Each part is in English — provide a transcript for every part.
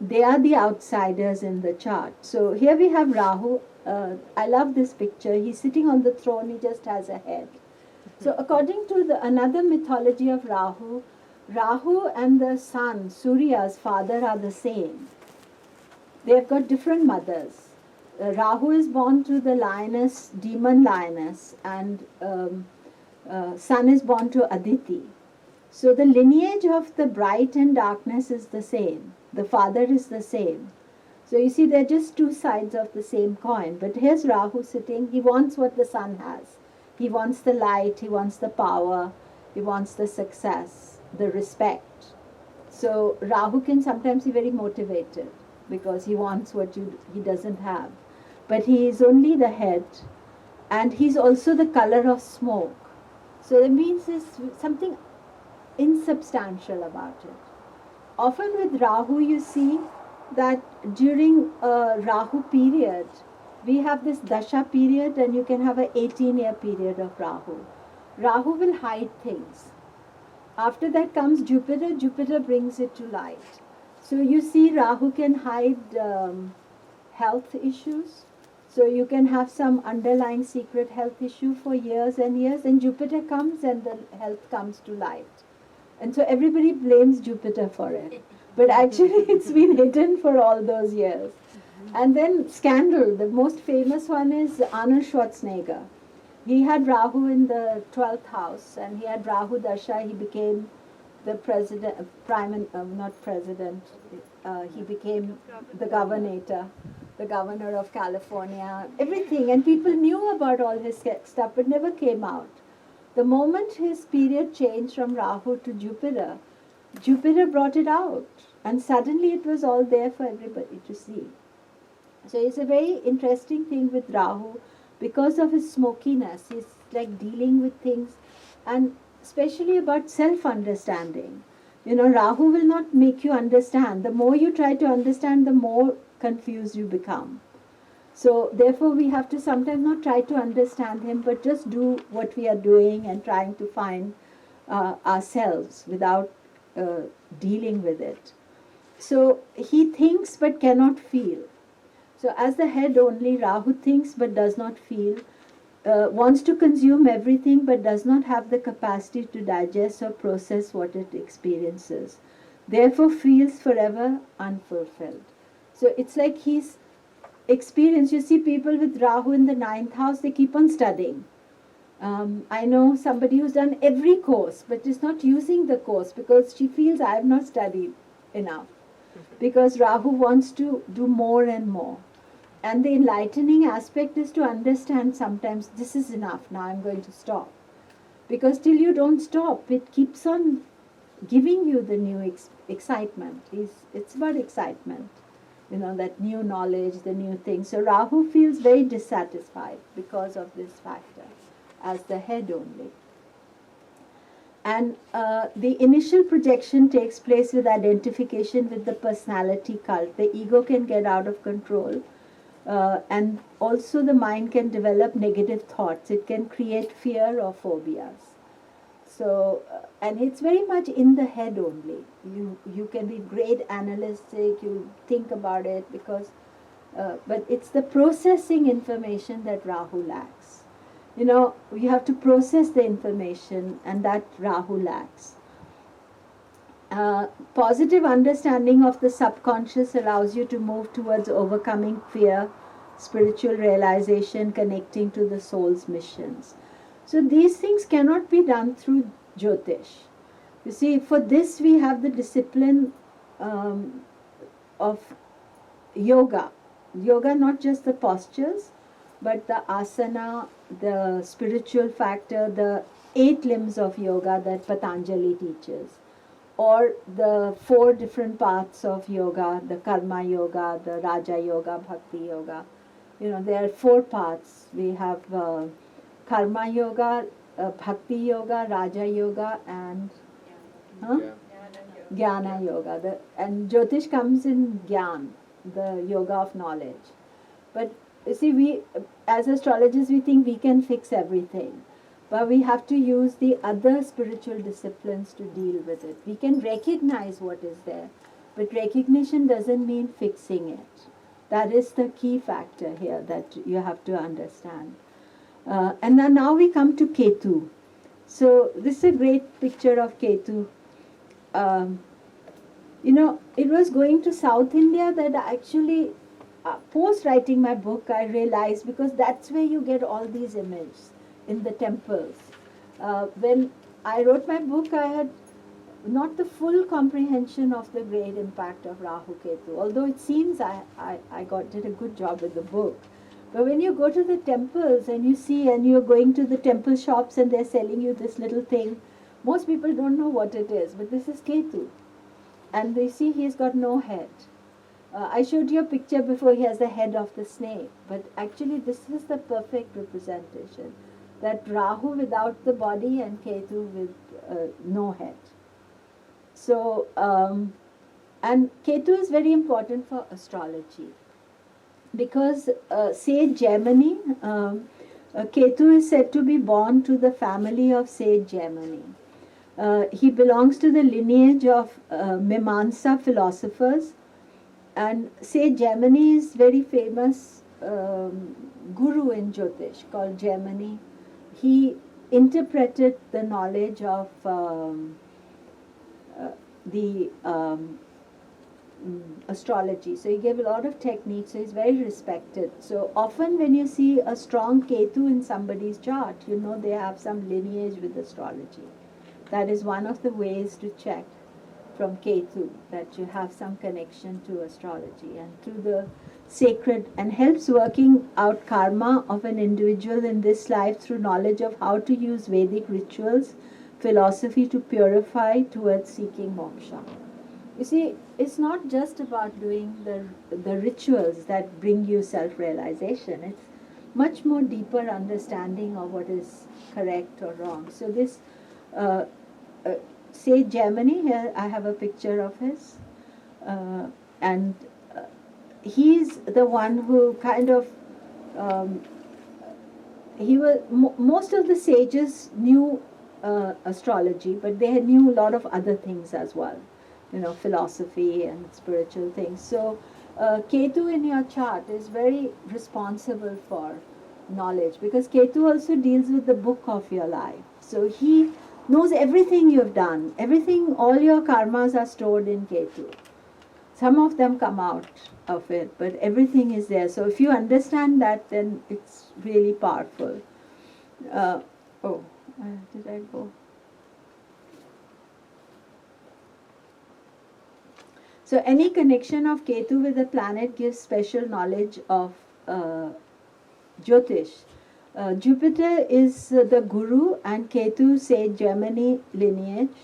They are the outsiders in the chart. So here we have Rahu. I love this picture. He's sitting on the throne. He just has a head. So according to another mythology of Rahu, Rahu and the sun, Surya's father, are the same. They've got different mothers. Rahu is born to the lioness, demon lioness, and sun is born to Aditi. So the lineage of the bright and darkness is the same. The father is the same. So you see, they're just two sides of the same coin. But here's Rahu sitting. He wants what the sun has. He wants the light. He wants the power. He wants the success, the respect. So Rahu can sometimes be very motivated because he wants what he doesn't have. But he is only the head, and he's also the color of smoke. So that means there's something insubstantial about it. Often with Rahu, you see that during a Rahu period, we have this Dasha period, and you can have an 18-year period of Rahu. Rahu will hide things. After that comes Jupiter. Jupiter brings it to light. So you see Rahu can hide health issues. So you can have some underlying secret health issue for years and years, and Jupiter comes and the health comes to light. And so everybody blames Jupiter for it. But actually it's been hidden for all those years. And then scandal, the most famous one is Arnold Schwarzenegger. He had Rahu in the 12th house, and he had Rahu Dasha. He became the president, he became the governor of California, everything. And people knew about all his stuff, but never came out. The moment his period changed from Rahu to Jupiter, Jupiter brought it out, and suddenly it was all there for everybody to see. So it's a very interesting thing with Rahu because of his smokiness. He's like dealing with things, and especially about self-understanding. You know, Rahu will not make you understand. The more you try to understand, the more confused you become. So therefore we have to sometimes not try to understand him, but just do what we are doing and trying to find ourselves without dealing with it. So he thinks but cannot feel. So as the head only, Rahu thinks but does not feel, wants to consume everything but does not have the capacity to digest or process what it experiences. Therefore feels forever unfulfilled. So it's like he's experienced. You see people with Rahu in the 9th house, they keep on studying. I know somebody who's done every course but is not using the course because she feels I have not studied enough. Because Rahu wants to do more and more. And the enlightening aspect is to understand sometimes this is enough, now I'm going to stop. Because till you don't stop, it keeps on giving you the new excitement. It's about excitement. You know, that new knowledge, the new thing. So Rahu feels very dissatisfied because of this factor as the head only. And the initial projection takes place with identification with the personality cult. The ego can get out of control. And also the mind can develop negative thoughts. It can create fear or phobias. So, and it's very much in the head only. You can be great analytic, you think about it because, but it's the processing information that Rahu lacks. You know, you have to process the information, and that Rahu lacks. Positive understanding of the subconscious allows you to move towards overcoming fear, spiritual realization, connecting to the soul's missions. So these things cannot be done through Jyotish. You see, for this we have the discipline of yoga. Yoga, not just the postures, but the asana, the spiritual factor, the 8 limbs of yoga that Patanjali teaches, or the 4 different paths of yoga, the karma yoga, the raja yoga, bhakti yoga. You know, there are 4 paths. We have karma yoga, bhakti yoga, raja yoga, and jnana yoga. And Jyotish comes in Gyan, the yoga of knowledge. But you see, we as astrologers, we think we can fix everything. but we have to use the other spiritual disciplines to deal with it. We can recognize what is there, but recognition doesn't mean fixing it. That is the key factor here that you have to understand. And then now we come to Ketu. So this is a great picture of Ketu. It was going to South India that I actually, post writing my book, I realized, because that's where you get all these images in the temples. When I wrote my book, I had not the full comprehension of the great impact of Rahu Ketu, although it seems I did a good job with the book. But when you go to the temples and you see, and you're going to the temple shops and they're selling you this little thing, most people don't know what it is, but this is Ketu. And they see he's got no head. I showed you a picture before, he has the head of the snake, but actually this is the perfect representation. That Rahu without the body and Ketu with no head. So, and Ketu is very important for astrology. Because sage Gemini, Ketu is said to be born to the family of sage Gemini. He belongs to the lineage of Mimamsa philosophers, and sage Gemini is very famous guru in Jyotish called Gemini. He interpreted the knowledge of the astrology. So he gave a lot of techniques, so he's very respected. So often when you see a strong Ketu in somebody's chart, you know they have some lineage with astrology. That is one of the ways to check from Ketu, that you have some connection to astrology and to the sacred, and helps working out karma of an individual in this life through knowledge of how to use Vedic rituals, philosophy to purify towards seeking moksha. You see, it's not just about doing the rituals that bring you self-realization. It's much more deeper understanding of what is correct or wrong. So this sage Gemini, here I have a picture of his, and he's the one who kind of most of the sages knew astrology, but they knew a lot of other things as well, philosophy and spiritual things. So Ketu in your chart is very responsible for knowledge, because Ketu also deals with the book of your life. So he knows everything you've done, everything, all your karmas are stored in Ketu. Some of them come out of it, but everything is there. So if you understand that, then it's really powerful. Did I go? So any connection of Ketu with the planet gives special knowledge of Jyotish. Jupiter is the guru, and Ketu, sage Gemini lineage.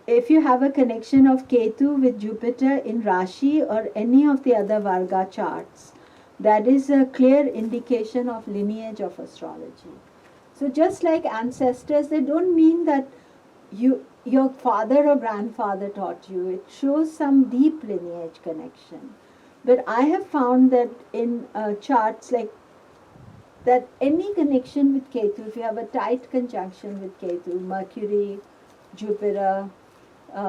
If you have a connection of Ketu with Jupiter in Rashi or any of the other Varga charts, that is a clear indication of lineage of astrology. So just like ancestors, they don't mean that your father or grandfather taught you. It shows some deep lineage connection. But I have found that in charts like that, any connection with Ketu, if you have a tight conjunction with Ketu, Mercury, Jupiter,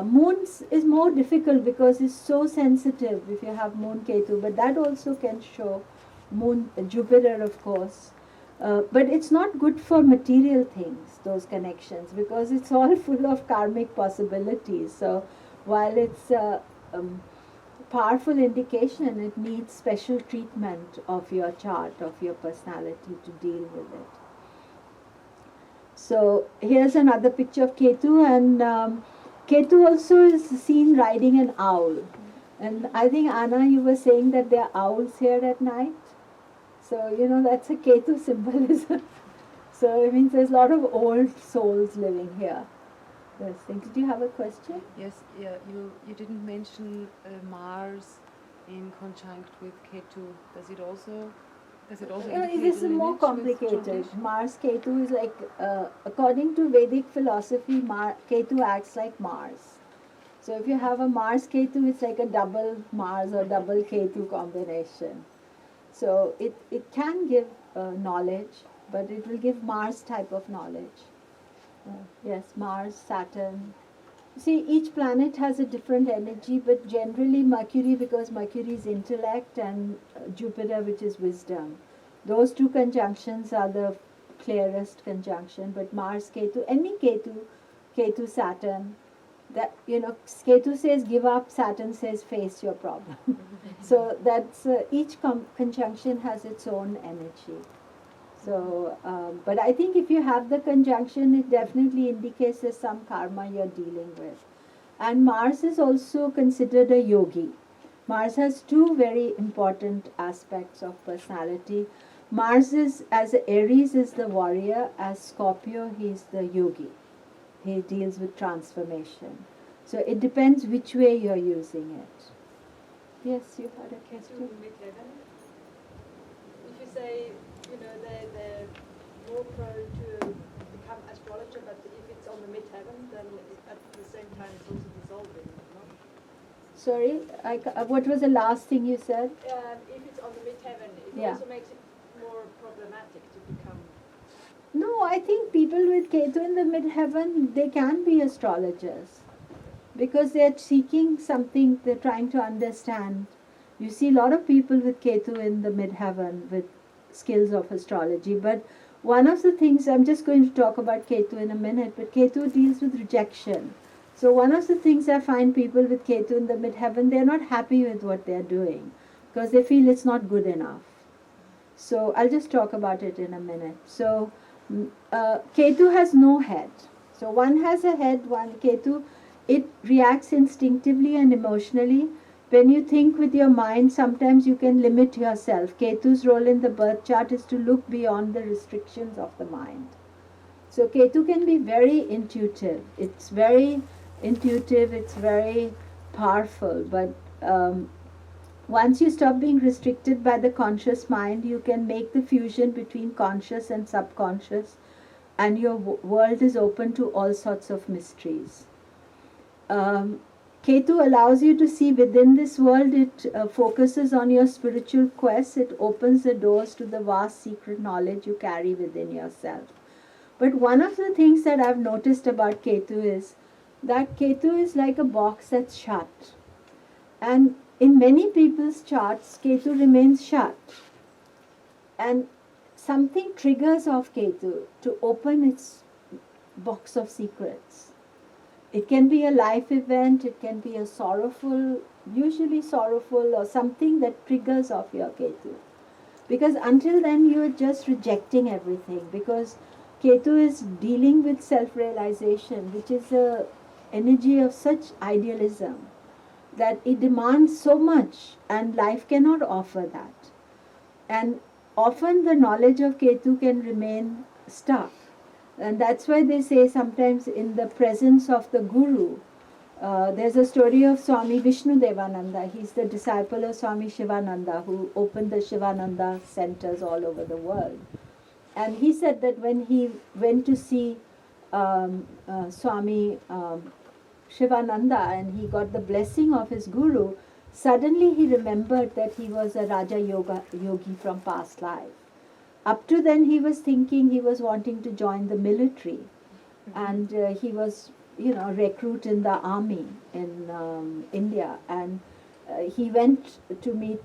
Moon is more difficult because it's so sensitive if you have Moon Ketu, but that also can show Moon, Jupiter of course. But it's not good for material things, those connections, because it's all full of karmic possibilities. So while it's a powerful indication, it needs special treatment of your chart, of your personality to deal with it. So here's another picture of Ketu, and Ketu also is seen riding an owl. And I think, Anna, you were saying that there are owls here at night. So, that's a Ketu symbolism. So it means there's a lot of old souls living here. Did you have a question? Yes, yeah, you didn't mention Mars in conjunct with Ketu. Does it also indicate this is more complicated. Mars Ketu is like, according to Vedic philosophy, Ketu acts like Mars. So if you have a Mars Ketu, it's like a double Mars or double Ketu combination. So it can give knowledge, but it will give Mars type of knowledge. Yes, Mars, Saturn. See, each planet has a different energy, but generally Mercury, because Mercury is intellect, and Jupiter, which is wisdom. Those two conjunctions are the clearest conjunction, but Mars, Ketu, any Ketu, Saturn, that, Ketu says give up, Saturn says face your problem. So that's each conjunction has its own energy. So, but I think if you have the conjunction, it definitely indicates there's some karma you're dealing with. And Mars is also considered a yogi. Mars has two very important aspects of personality. Mars is, as Aries is the warrior, as Scorpio he's the yogi. He deals with transformation. So it depends which way you're using it. Yes, you had a question? If you say, they're more prone to become astrologer, but if it's on the midheaven, then at the same time it's also dissolving, no? Sorry, what was the last thing you said? If it's on the midheaven, it also makes it more problematic to become. No, I think people with Ketu in the midheaven, they can be astrologers because they're seeking something, they're trying to understand. You see a lot of people with Ketu in the midheaven with skills of astrology, but one of the things, I'm just going to talk about Ketu in a minute, but Ketu deals with rejection. So one of the things I find people with Ketu in the midheaven, they're not happy with what they're doing because they feel it's not good enough. So I'll just talk about it in a minute. So Ketu has no head. So one has a head, one Ketu, it reacts instinctively and emotionally. When you think with your mind, sometimes you can limit yourself. Ketu's role in the birth chart is to look beyond the restrictions of the mind. So Ketu can be very intuitive. It's very intuitive, it's very powerful, but once you stop being restricted by the conscious mind, you can make the fusion between conscious and subconscious, and your world is open to all sorts of mysteries. Ketu allows you to see within this world. It focuses on your spiritual quest. It opens the doors to the vast secret knowledge you carry within yourself. But one of the things that I've noticed about Ketu is that Ketu is like a box that's shut. And in many people's charts, Ketu remains shut. And something triggers off Ketu to open its box of secrets. It can be a life event, it can be a sorrowful, usually sorrowful, or something that triggers off your Ketu. Because until then you are just rejecting everything, because Ketu is dealing with self-realization, which is a energy of such idealism that it demands so much and life cannot offer that. And often the knowledge of Ketu can remain stuck. And that's why they say sometimes in the presence of the Guru, there's a story of Swami Vishnu Devananda. He's the disciple of Swami Shivananda, who opened the Shivananda centers all over the world. And he said that when he went to see Swami Shivananda and he got the blessing of his Guru, suddenly he remembered that he was a Raja Yogi from past life. Up to then he was thinking he was wanting to join the military, and he was recruit in the army in India, and he went to meet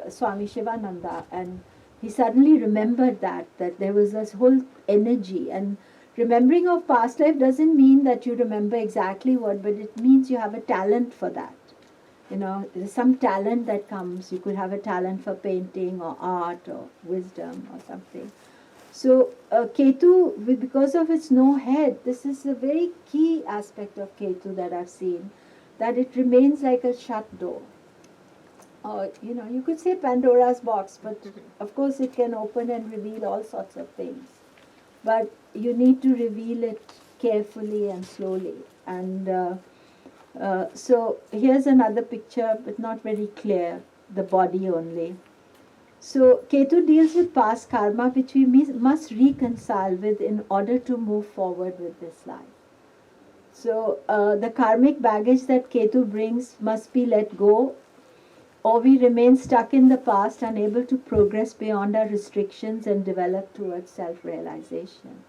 Swami Shivananda, and he suddenly remembered that there was this whole energy. And remembering of past life doesn't mean that you remember exactly what, but it means you have a talent for that. There's some talent that comes. You could have a talent for painting or art or wisdom or something. So Ketu, because of its no head, this is a very key aspect of Ketu that I've seen, that it remains like a shut door. Or, you could say Pandora's box, but of course it can open and reveal all sorts of things. But you need to reveal it carefully and slowly. And so here's another picture, but not very clear, the body only. So Ketu deals with past karma, which we must reconcile with in order to move forward with this life. So the karmic baggage that Ketu brings must be let go. or we remain stuck in the past, unable to progress beyond our restrictions and develop towards self realization.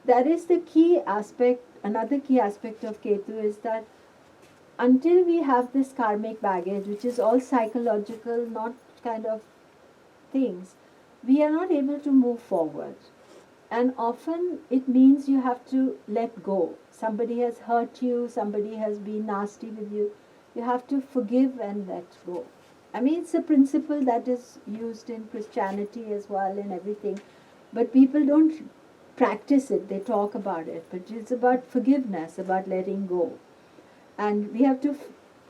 That is the key aspect. Another key aspect of Ketu is that until we have this karmic baggage, which is all psychological, not kind of things, we are not able to move forward. And often it means you have to let go. Somebody has hurt you, somebody has been nasty with you. You have to forgive and let go. I mean, it's a principle that is used in Christianity as well and everything. But people don't practice it, they talk about it. But it's about forgiveness, about letting go. And we have to,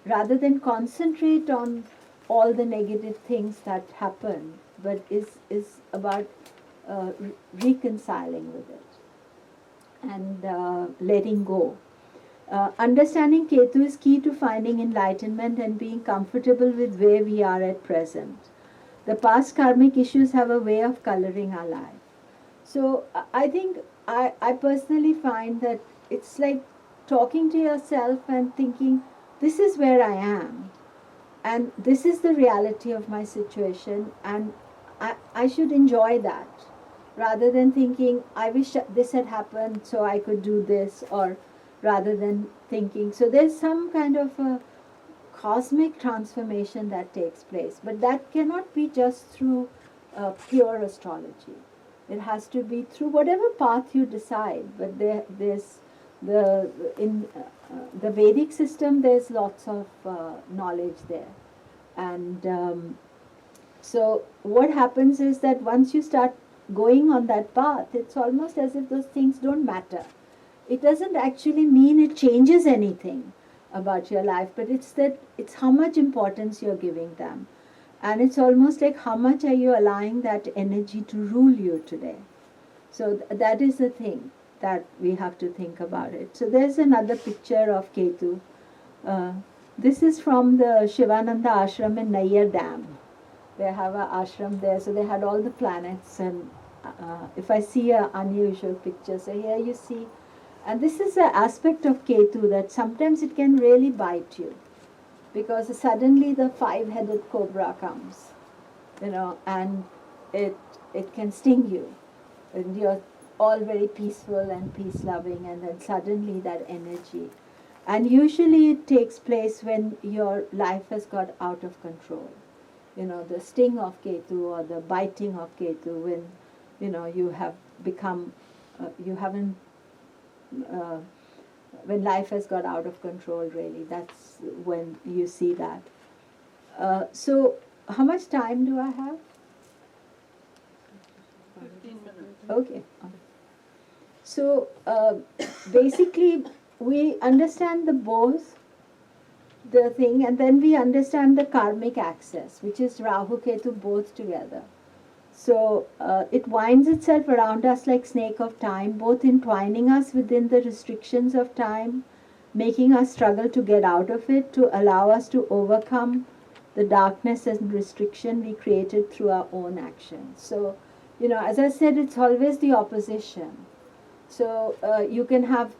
rather than concentrate on all the negative things that happen, but is about reconciling with it and letting go. Understanding Ketu is key to finding enlightenment and being comfortable with where we are at present. The past karmic issues have a way of coloring our life. So I think I personally find that it's like talking to yourself and thinking, this is where I am, and this is the reality of my situation, and I should enjoy that, rather than thinking, I wish this had happened so I could do this, or rather than thinking. So there's some kind of a cosmic transformation that takes place, but that cannot be just through pure astrology. It has to be through whatever path you decide. But there's in the Vedic system, there's lots of knowledge there, and so what happens is that once you start going on that path, it's almost as if those things don't matter. It doesn't actually mean it changes anything about your life, but it's how much importance you're giving them. And it's almost like how much are you allowing that energy to rule you today. So that is the thing that we have to think about it. So there's another picture of Ketu. This is from the Shivananda ashram in Nayyar Dam. They have an ashram there, so they had all the planets. And if I see an unusual picture, so here you see, and this is an aspect of Ketu that sometimes it can really bite you, because suddenly the five-headed cobra comes, and it can sting you, and you're all very peaceful and peace-loving, and then suddenly that energy. And usually it takes place when your life has got out of control. The sting of Ketu or the biting of Ketu, when, you have become, you haven't, when life has got out of control, really, that's when you see that. So how much time do I have? 15 minutes. Okay. So basically, we understand the thing, and then we understand the karmic axis, which is Rahu Ketu both together. So it winds itself around us like snake of time, both entwining us within the restrictions of time, making us struggle to get out of it, to allow us to overcome the darkness and restriction we created through our own actions. So, as I said, it's always the opposition. So you can have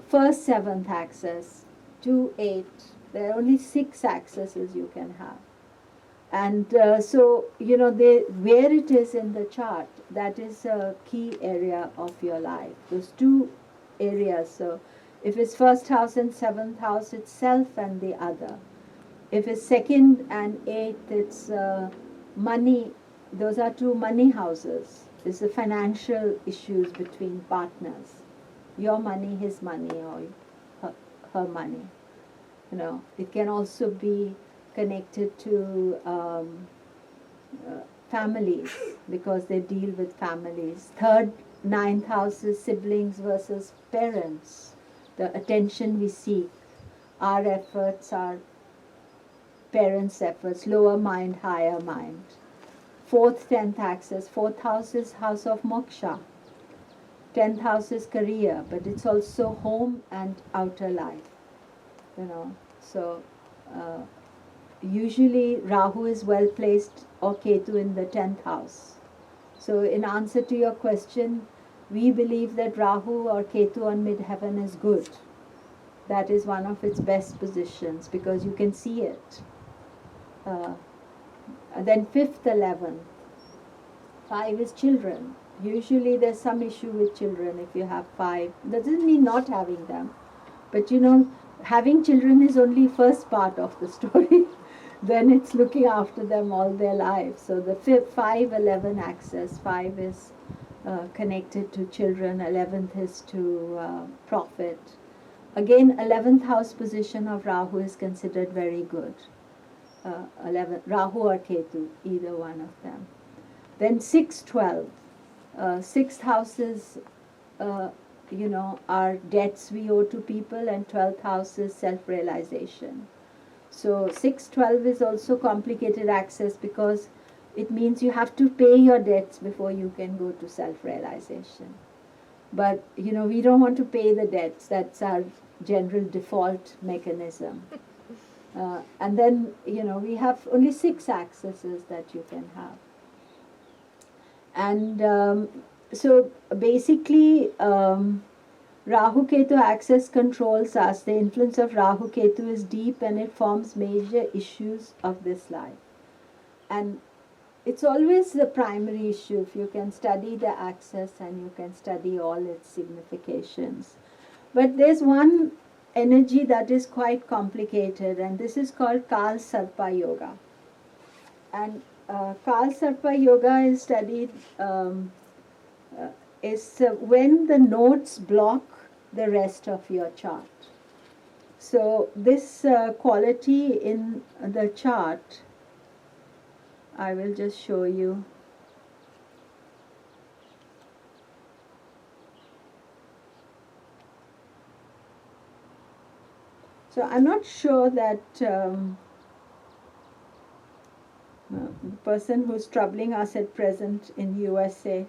first 7th axis, 2, 8. There are only 6 accesses you can have. And so, where it is in the chart, that is a key area of your life. Those 2 areas. So if it's 1st house and 7th house, it's self and the other. If it's 2nd and 8th, it's money. Those are 2 money houses. It's the financial issues between partners. Your money, his money, or her money. It can also be connected to families, because they deal with families. 3rd, 9th house is siblings versus parents. The attention we seek, our efforts, our parents' efforts, lower mind, higher mind. 4th, 10th axis. 4th house is house of moksha. 10th house is career, but it's also home and outer life. So usually Rahu is well placed, or Ketu in the 10th house. So in answer to your question, we believe that Rahu or Ketu on midheaven is good. That is one of its best positions, because you can see it. Uh, then fifth, 11th. 5 is children. Usually there's some issue with children if you have 5. That doesn't mean not having them. But you know, having children is only first part of the story. Then it's looking after them all their lives. So the 5-11 axis, 5 is connected to children, 11th is to profit. Again, 11th house position of Rahu is considered very good. 11, Rahu or Ketu, either one of them. Then 6, 12. Sixth houses, are debts we owe to people, and 12th house is self-realization. So 6, 12 is also complicated access because it means you have to pay your debts before you can go to self-realization. But, we don't want to pay the debts. That's our general default mechanism. And then, we have only 6 accesses that you can have. And so basically, Rahu Ketu axis controls us. The influence of Rahu Ketu is deep and it forms major issues of this life. And it's always the primary issue if you can study the axis and you can study all its significations. But there's one energy that is quite complicated, and this is called Kal Sarpa Yoga. And Kal Sarpa Yoga is studied, when the nodes block the rest of your chart. So this quality in the chart, I will just show you. So I'm not sure that the person who's troubling us at present in USA,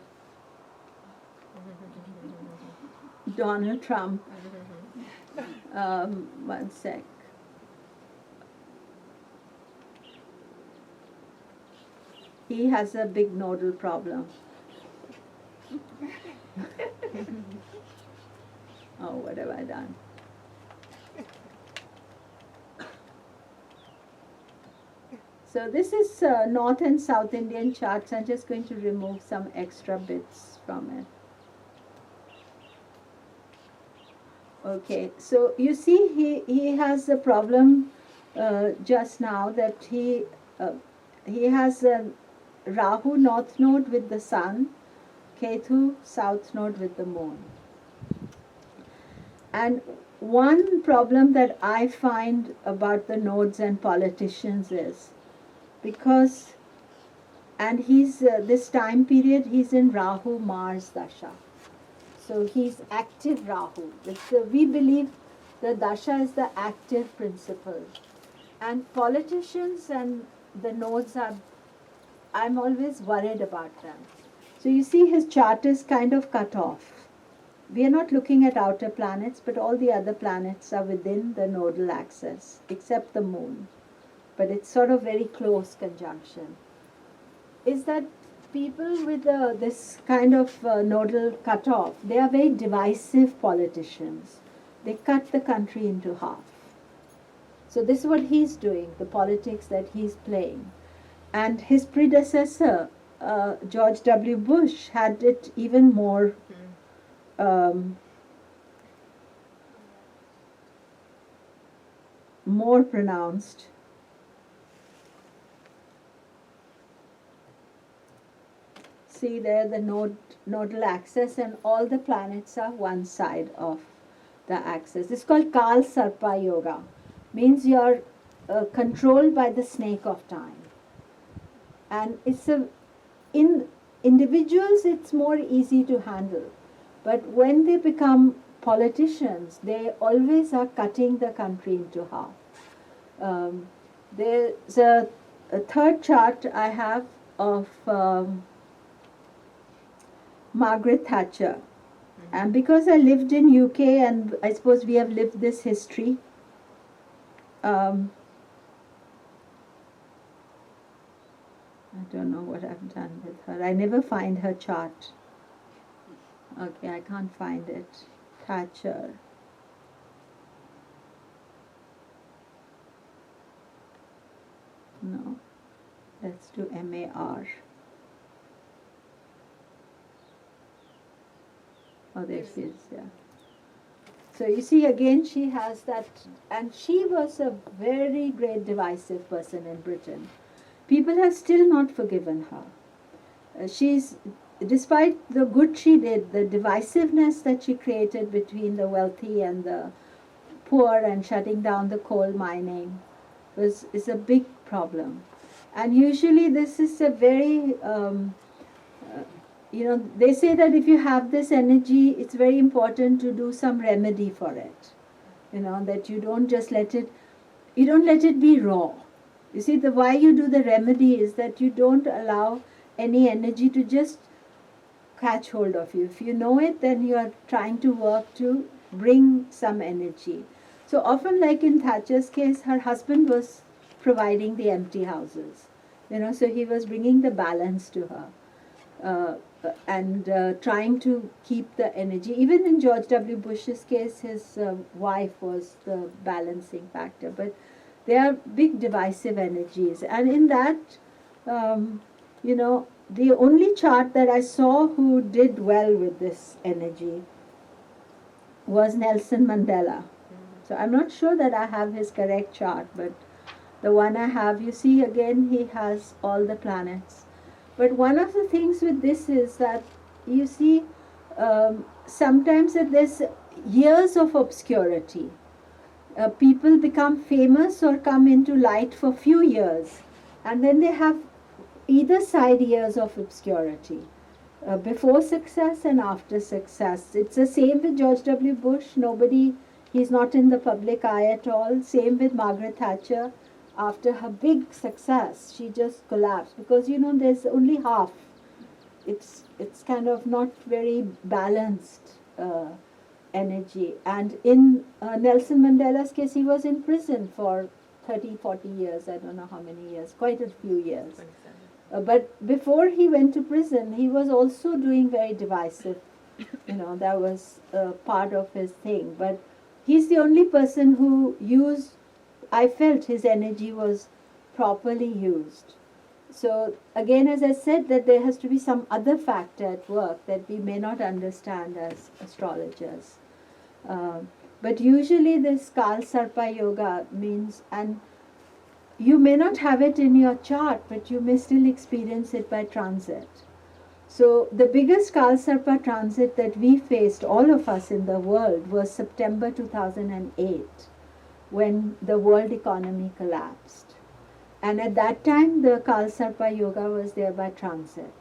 Donald Trump, one sec. He has a big nodal problem. Oh, what have I done? So this is North and South Indian charts. I'm just going to remove some extra bits from it. Okay, so you see he has a problem just now that he has a Rahu north node with the sun, Ketu south node with the moon. And one problem that I find about the nodes and politicians is because, and he's this time period he's in Rahu Mars Dasha. So he's active Rahu. We believe the Dasha is the active principle. And politicians and the nodes I'm always worried about them. So you see his chart is kind of cut off. We are not looking at outer planets, but all the other planets are within the nodal axis, except the moon. But it's sort of very close conjunction. Is that people with this kind of nodal cutoff, they are very divisive politicians. They cut the country into half. So this is what he's doing, the politics that he's playing. And his predecessor, George W. Bush, had it even more more pronounced. See there the nodal axis, and all the planets are one side of the axis. It's called Kal Sarpa Yoga. Means you're controlled by the snake of time. And in individuals it's more easy to handle. But when they become politicians, they always are cutting the country into half. There's a third chart I have of Margaret Thatcher. And because I lived in UK and I suppose we have lived this history, I don't know what I've done with her. I never find her chart. Okay, I can't find it. Thatcher. No, let's do MAR. Oh, there she is, yeah. So you see, again, she has that, and she was a very great divisive person in Britain. People have still not forgiven her. She's, despite the good she did, the divisiveness that she created between the wealthy and the poor and shutting down the coal mining is a big problem. And usually this is a very, they say that if you have this energy, it's very important to do some remedy for it. That you don't just you don't let it be raw. You see, the why you do the remedy is that you don't allow any energy to just catch hold of you. If you know it, then you are trying to work to bring some energy. So often, like in Thatcher's case, her husband was providing the empty houses. So he was bringing the balance to her. And trying to keep the energy. Even in George W. Bush's case, his wife was the balancing factor. But they are big divisive energies. And in that, the only chart that I saw who did well with this energy was Nelson Mandela. So I'm not sure that I have his correct chart, but the one I have, you see, again, he has all the planets. But one of the things with this is that you see sometimes that there's years of obscurity. People become famous or come into light for few years, and then they have either side years of obscurity, before success and after success. It's the same with George W. Bush. He's not in the public eye at all. Same with Margaret Thatcher. After her big success, she just collapsed because there's only half. It's kind of not very balanced energy. And in Nelson Mandela's case, he was in prison for 30, 40 years. I don't know how many years, quite a few years. But before he went to prison, he was also doing very divisive. That was part of his thing. But he's the only person who I felt his energy was properly used. So again, as I said, that there has to be some other factor at work that we may not understand as astrologers. But usually this Kalsarpa Yoga means, and you may not have it in your chart, but you may still experience it by transit. So the biggest Kalsarpa transit that we faced, all of us in the world, was September 2008. When the world economy collapsed. And at that time, the Kalsarpa Yoga was there by transit.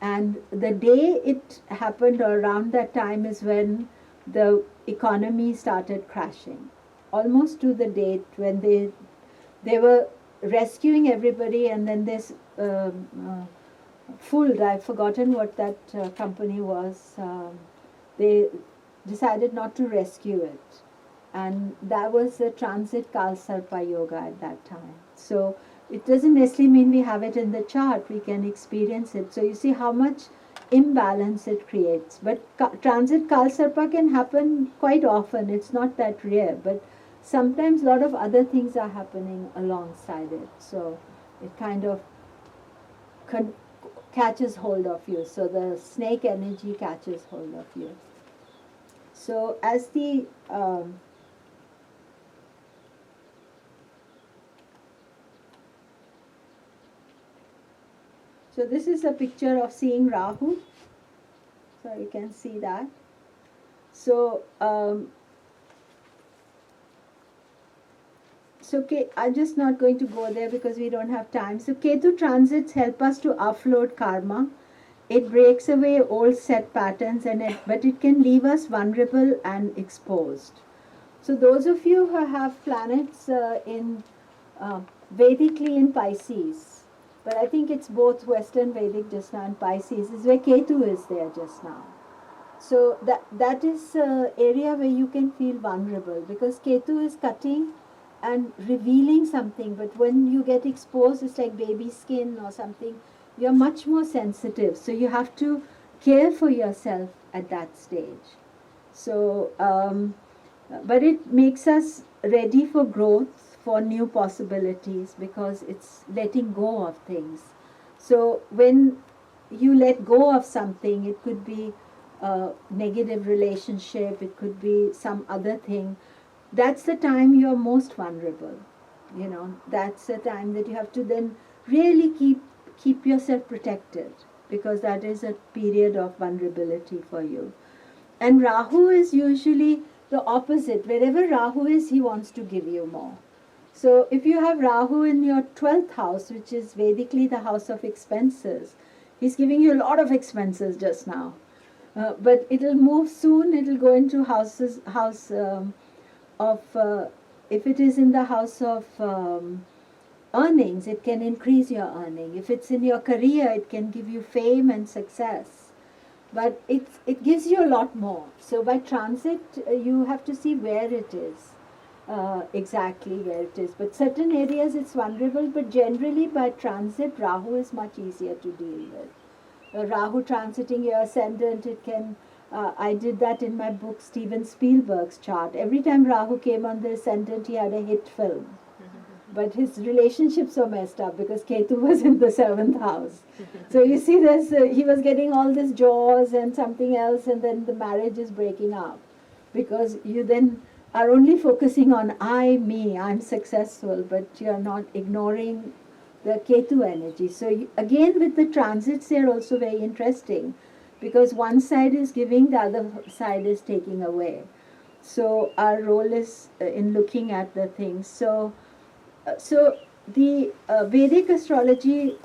And the day it happened, or around that time, is when the economy started crashing. Almost to the date when they were rescuing everybody, and then this Fuld, I've forgotten what that company was, they decided not to rescue it. And that was the transit Kalsarpa Yoga at that time. So it doesn't necessarily mean we have it in the chart, we can experience it. So you see how much imbalance it creates. But transit Kalsarpa can happen quite often, it's not that rare. But sometimes a lot of other things are happening alongside it. So it kind of catches hold of you. So the snake energy catches hold of you. So as the so this is a picture of seeing Rahu. So you can see that. So I'm just not going to go there because we don't have time. So Ketu transits help us to offload karma. It breaks away old set patterns, but it can leave us vulnerable and exposed. So those of you who have planets in Vedically in Pisces, but I think it's both Western Vedic just now and Pisces, is where Ketu is there just now. So that is an area where you can feel vulnerable because Ketu is cutting and revealing something, but when you get exposed, it's like baby skin or something, you're much more sensitive. So you have to care for yourself at that stage. So, but it makes us ready for growth, for new possibilities because it's letting go of things. So when you let go of something, it could be a negative relationship, it could be some other thing. That's the time you're most vulnerable. That's the time that you have to then really keep yourself protected, because that is a period of vulnerability for you. And Rahu is usually the opposite. Wherever Rahu is, he wants to give you more. So if you have Rahu in your 12th house, which is Vedically the house of expenses, he's giving you a lot of expenses just now. But it'll move soon, it'll go into house of, if it is in the house of earnings, it can increase your earning. If it's in your career, it can give you fame and success. But it gives you a lot more. So by transit, you have to see where it is, exactly where it is. But certain areas it's vulnerable, but generally by transit, Rahu is much easier to deal with. Rahu transiting your ascendant, it can, I did that in my book, Steven Spielberg's chart. Every time Rahu came on the ascendant, he had a hit film. But his relationships were messed up because Ketu was in the 7th house. So you see this, he was getting all this Jaws and something else, and then the marriage is breaking up. Because you then are only focusing on I, me, I'm successful, but you're not ignoring the Ketu energy. So again, with the transits, they're also very interesting, because one side is giving, the other side is taking away. So our role is in looking at the things. So the Vedic astrology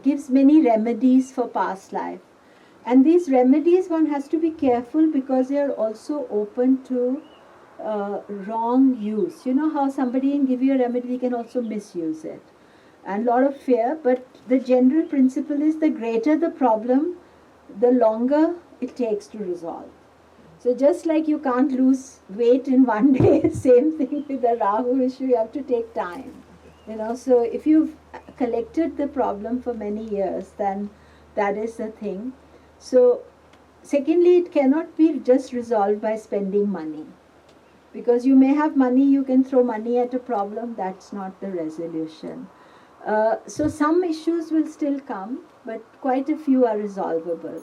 gives many remedies for past life, and these remedies one has to be careful because they are also open to wrong use. You know how somebody can give you a remedy, can also misuse it, and a lot of fear. But the general principle is the greater the problem, the longer it takes to resolve. So just like you can't lose weight in one day, same thing with the Rahu issue, you have to take time. So if you've collected the problem for many years, then that is the thing. So secondly, it cannot be just resolved by spending money. Because you may have money, you can throw money at a problem, that's not the resolution. So some issues will still come, but quite a few are resolvable.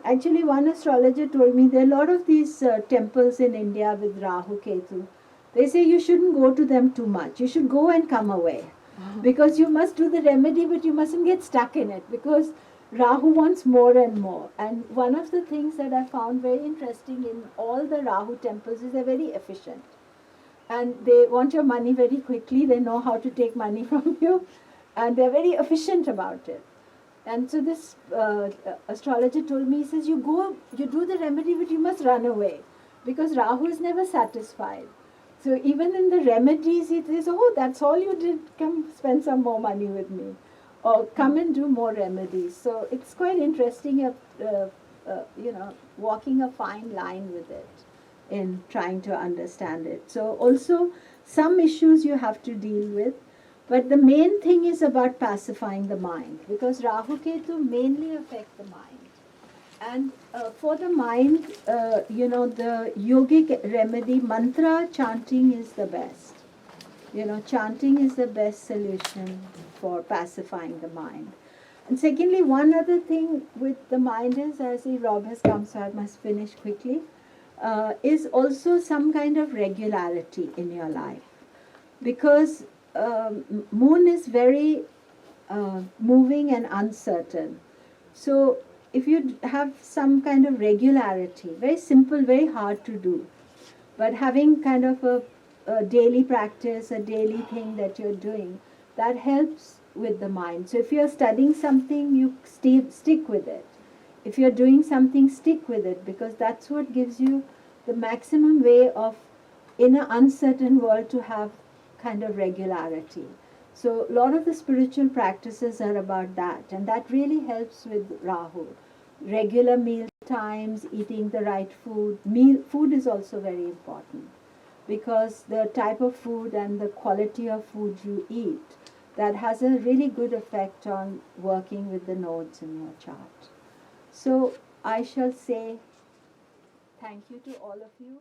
Actually, one astrologer told me there are a lot of these temples in India with Rahu Ketu. They say you shouldn't go to them too much. You should go and come away. Because you must do the remedy, but you mustn't get stuck in it, because Rahu wants more and more. And one of the things that I found very interesting in all the Rahu temples is they're very efficient. And they want your money very quickly. They know how to take money from you. And they're very efficient about it. And so this astrologer told me, he says, you do the remedy, but you must run away, because Rahu is never satisfied. So even in the remedies, he says, oh, that's all you did, come spend some more money with me, or come and do more remedies. So it's quite interesting, walking a fine line with it in trying to understand it. So also some issues you have to deal with. But the main thing is about pacifying the mind, because Rahu Ketu mainly affect the mind. And for the mind, the yogic remedy, mantra chanting is the best. Chanting is the best solution for pacifying the mind. And secondly, one other thing with the mind is, I see Rob has come, so I must finish quickly, is also some kind of regularity in your life. Because moon is very moving and uncertain. So if you have some kind of regularity, very simple, very hard to do, but having kind of a daily practice, a daily thing that you're doing, that helps with the mind. So if you're studying something, you stick with it. If you're doing something, stick with it, because that's what gives you the maximum way of, in an uncertain world, to have kind of regularity. So a lot of the spiritual practices are about that, and that really helps with Rahu. Regular meal times, eating the right food. Food is also very important, because the type of food and the quality of food you eat, that has a really good effect on working with the nodes in your chart. So I shall say thank you to all of you.